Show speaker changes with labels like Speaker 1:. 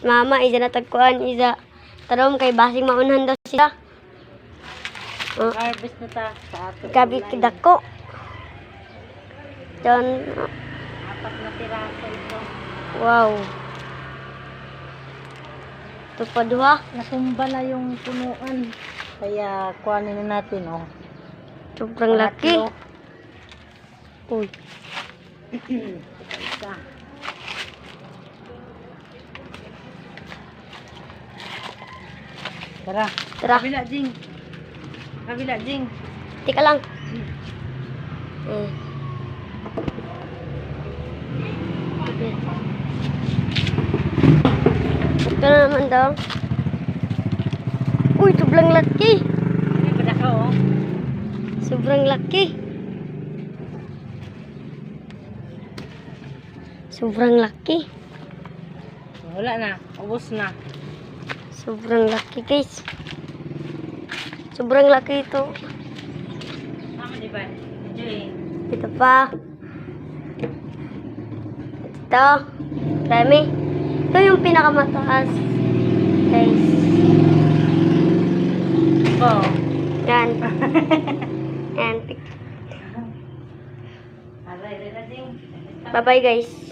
Speaker 1: Mama, isa na tagkuhan, isa. Tarom kay basing maunahan daw sila.
Speaker 2: Harvest na ta sa ato.
Speaker 1: Gabi kidako. Don,
Speaker 2: Apat na piraso ito.
Speaker 1: wow. Ito pa duha.
Speaker 2: Natumba na yung punuan. Kaya kuhanin na natin, oh.
Speaker 1: Sobrang laki. Uy.
Speaker 2: Isa. Tara.
Speaker 1: Tara.
Speaker 2: Kabila, Jing. Kabila, Jing.
Speaker 1: Tika lang. Okay. Ito na naman daw. Uy, sobrang laki.
Speaker 2: Ano ba ka, oh?
Speaker 1: Sobrang laki. Sobrang laki.
Speaker 2: Wala na. Ubus na.
Speaker 1: Sobrang laki, guys. Sobrang laki ito.
Speaker 2: Tama, di ba? Jing.
Speaker 1: Ito pa. Ito. Dami. Ito yung pinakamataas. Guys.
Speaker 2: Oh.
Speaker 1: Yan. Yan.
Speaker 2: Aray, Jing.
Speaker 1: Bye-bye, guys.